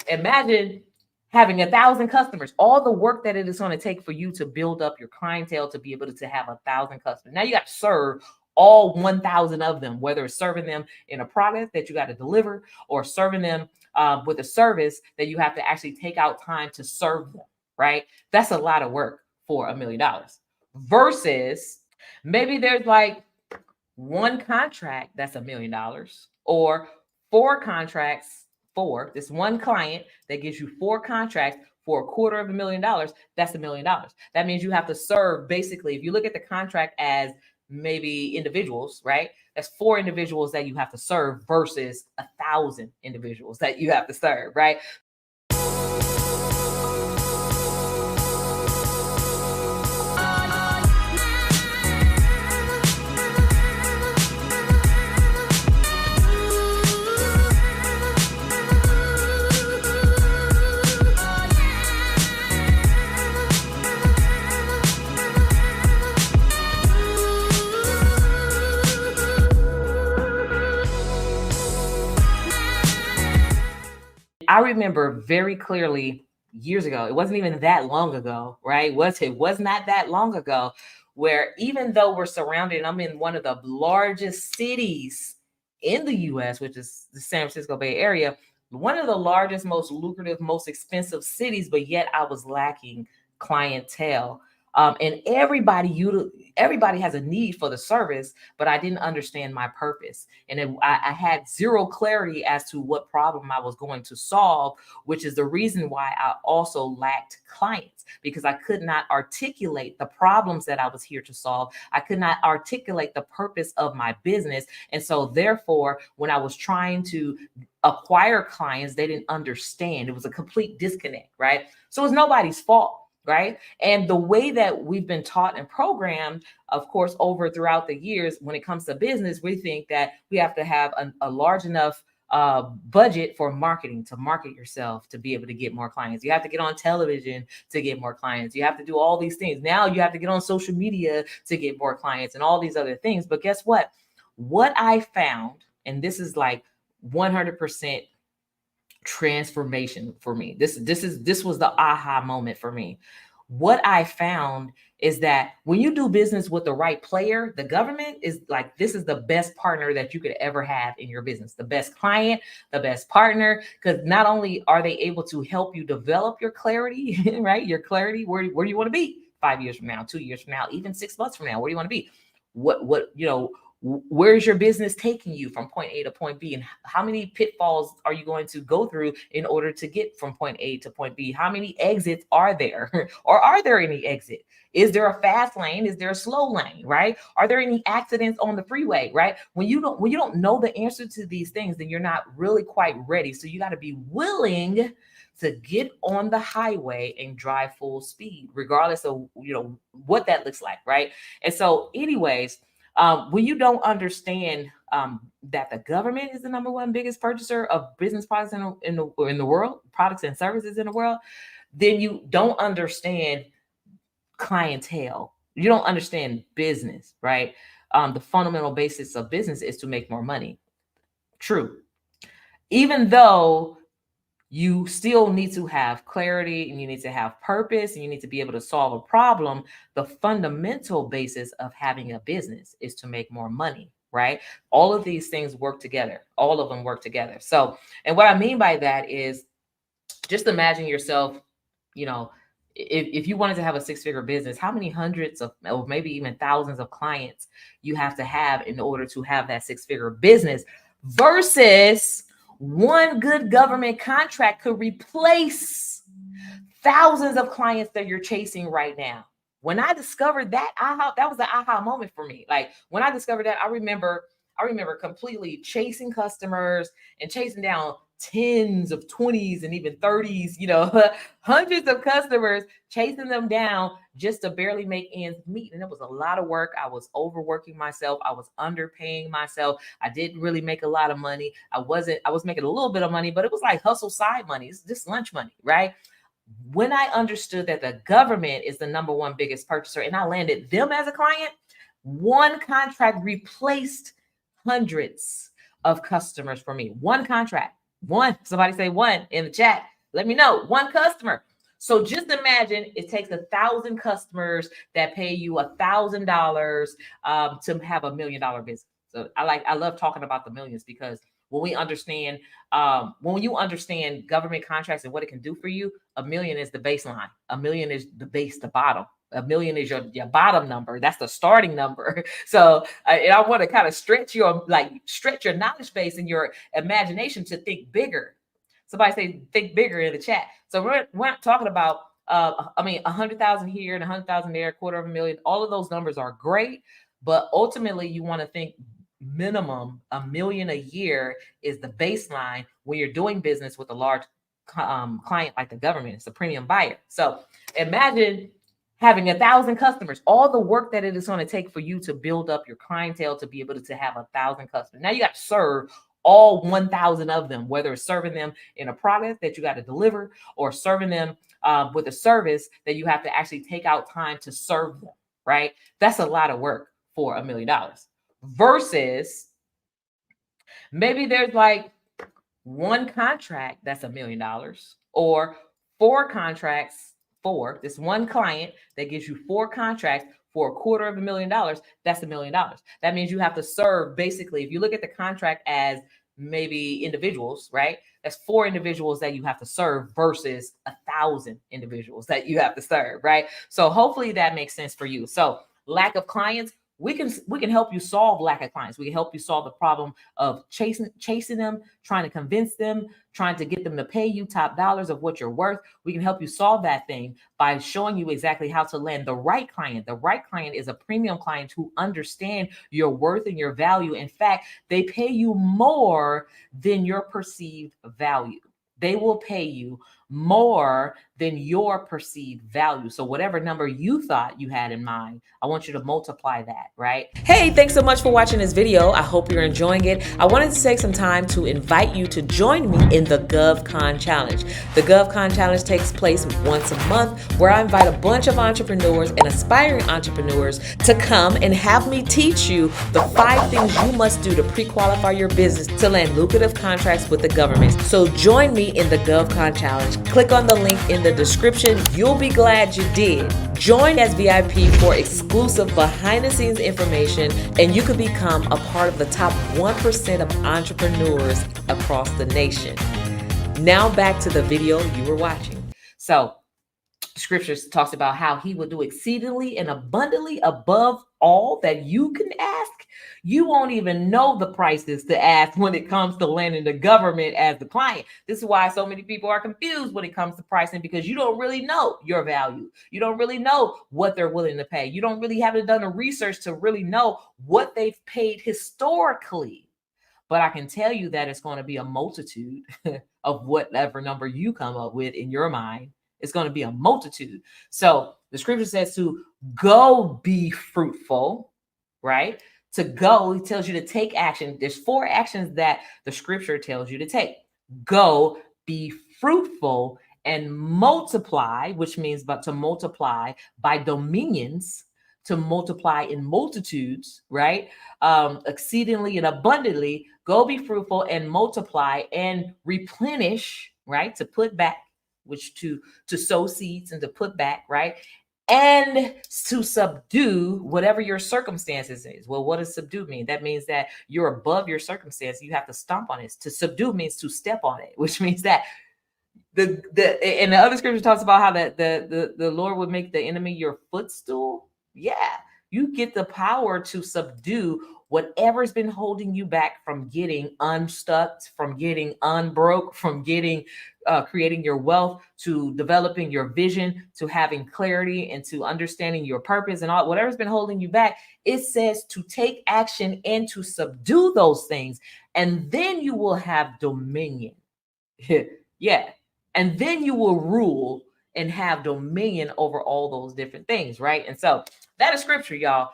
Imagine having 1,000 customers, all the work that it is going to take for you to build up your clientele to be able to have 1,000 customers. Now you got to serve all 1,000 of them, whether it's serving them in a product that you got to deliver or serving them with a service that you have to actually take out time to serve them, right? That's a lot of work for $1 million versus maybe there's like one contract that's $1 million or four contracts for this one client that gives you four contracts for $250,000. That's $1 million. That means you have to serve basically, if you look at the contract as maybe individuals, right? That's 4 individuals that you have to serve versus 1,000 individuals that you have to serve, right? I remember very clearly years ago, it wasn't even that long ago, right? It was not that long ago, where even though we're surrounded, I'm in one of the largest cities in the US, which is the San Francisco Bay Area, one of the largest, most lucrative, most expensive cities, but yet I was lacking clientele. And everybody has a need for the service, but I didn't understand my purpose. And I had zero clarity as to what problem I was going to solve, which is the reason why I also lacked clients, because I could not articulate the problems that I was here to solve. I could not articulate the purpose of my business. And so therefore, when I was trying to acquire clients, they didn't understand. It was a complete disconnect, right? So it's nobody's fault. Right. And the way that we've been taught and programmed, of course, over throughout the years, when it comes to business, we think that we have to have a large enough budget for marketing, to market yourself, to be able to get more clients. You have to get on television to get more clients. You have to do all these things. Now you have to get on social media to get more clients and all these other things. But guess what? What I found, and this is like 100% transformation for me. This was the aha moment for me. What I found is that when you do business with the right player, the government is like, this is the best partner that you could ever have in your business, the best client, the best partner, because not only are they able to help you develop your clarity, right? Your clarity, where do you want to be 5 years from now, 2 years from now, even 6 months from now, where do you want to be? Where is your business taking you from point A to point B? And how many pitfalls are you going to go through in order to get from point A to point B? How many exits are there? Or are there any exit? Is there a fast lane? Is there a slow lane, right? Are there any accidents on the freeway, right? When you don't know the answer to these things, then you're not really quite ready. So you got to be willing to get on the highway and drive full speed, regardless of what that looks like, right? And so anyways, when you don't understand that the government is the number one biggest purchaser of business products in the world, products and services in the world, then you don't understand clientele. You don't understand business, right? The fundamental basis of business is to make more money. True. Even though you still need to have clarity and you need to have purpose and you need to be able to solve a problem, the fundamental basis of having a business is to make more money, right? All of these things work together. All of them work together. So, and what I mean by that is, just imagine yourself, if you wanted to have a 6-figure business, how many hundreds of, or maybe even thousands of clients you have to have in order to have that 6-figure business, versus one good government contract could replace thousands of clients that you're chasing right now. When I discovered that, that was the aha moment for me. Like when I discovered that, I remember completely chasing customers and chasing down 10s of 20s and even 30s, hundreds of customers, chasing them down just to barely make ends meet. And it was a lot of work. I was overworking myself. I was underpaying myself. I didn't really make a lot of money. I was making a little bit of money, but it was like hustle side money. It's just lunch money, right? When I understood that the government is the number one biggest purchaser and I landed them as a client, one contract replaced hundreds of customers for me. One contract. One. Somebody say one in the chat. Let me know. One customer. So just imagine it takes 1,000 customers that pay you $1,000 to have $1 million business. So I love talking about the millions, because when you understand government contracts and what it can do for you, $1 million is the baseline. $1 million is the base, the bottom. $1 million is your bottom number. That's the starting number. So and I want to kind of stretch your knowledge base and your imagination to think bigger. Somebody say think bigger in the chat. So we're not talking about 100,000 here and 100,000 there, $250,000. All of those numbers are great, but ultimately you want to think minimum $1 million a year is the baseline when you're doing business with a large client like the government. It's a premium buyer. So imagine having 1,000 customers, all the work that it is going to take for you to build up your clientele to be able to have 1,000 customers. Now you got to serve all 1,000 of them, whether it's serving them in a product that you got to deliver or serving them with a service that you have to actually take out time to serve them, right? That's a lot of work for $1 million. Versus maybe there's like one contract that's $1 million, or 4 contracts for this one client that gives you 4 contracts for $250,000. That's $1 million. That means you have to serve, basically, if you look at the contract as maybe individuals, right? That's 4 individuals that you have to serve versus 1,000 individuals that you have to serve, right? So hopefully that makes sense for you. So lack of clients, we can help you solve lack of clients. We can help you solve the problem of chasing them, trying to convince them, trying to get them to pay you top dollars of what you're worth. We can help you solve that thing by showing you exactly how to land the right client. The right client is a premium client who understand your worth and your value. In fact, they pay you more than your perceived value. They will pay you more than your perceived value. So whatever number you thought you had in mind, I want you to multiply that, right? Hey, thanks so much for watching this video. I hope you're enjoying it. I wanted to take some time to invite you to join me in the GovCon Challenge. The GovCon Challenge takes place once a month, where I invite a bunch of entrepreneurs and aspiring entrepreneurs to come and have me teach you the 5 things you must do to pre-qualify your business to land lucrative contracts with the government. So join me in the GovCon Challenge. Click on the link in the description. You'll be glad you did. Join as VIP for exclusive behind-the-scenes information, and you could become a part of the top 1% of entrepreneurs across the nation. Now back to the video you were watching. So Scripture talks about how he will do exceedingly and abundantly above all that you can ask. You won't even know the prices to ask when it comes to landing the government as the client. This is why so many people are confused when it comes to pricing, because you don't really know your value. You don't really know what they're willing to pay. You don't really haven't done the research to really know what they've paid historically. But I can tell you that it's going to be a multitude of whatever number you come up with in your mind. It's going to be a multitude. So the scripture says to go be fruitful, right? To go, he tells you to take action. There's 4 actions that the scripture tells you to take. Go, be fruitful, and multiply, which means to multiply by dominions, to multiply in multitudes, right? Exceedingly and abundantly. Go be fruitful and multiply and replenish, right? To put back, which to sow seeds and to put back, right? And to subdue whatever your circumstances is. Well, what does subdue mean? That means that you're above your circumstance. You have to stomp on it. To subdue means to step on it, which means that and the other scripture talks about how that the Lord would make the enemy your footstool. Yeah, you get the power to subdue whatever's been holding you back from getting unstuck, from getting unbroke, from getting creating your wealth, to developing your vision, to having clarity, and to understanding your purpose, and all whatever's been holding you back. It says to take action and to subdue those things, and then you will have dominion. Yeah, and then you will rule and have dominion over all those different things, right? And so that is scripture, y'all.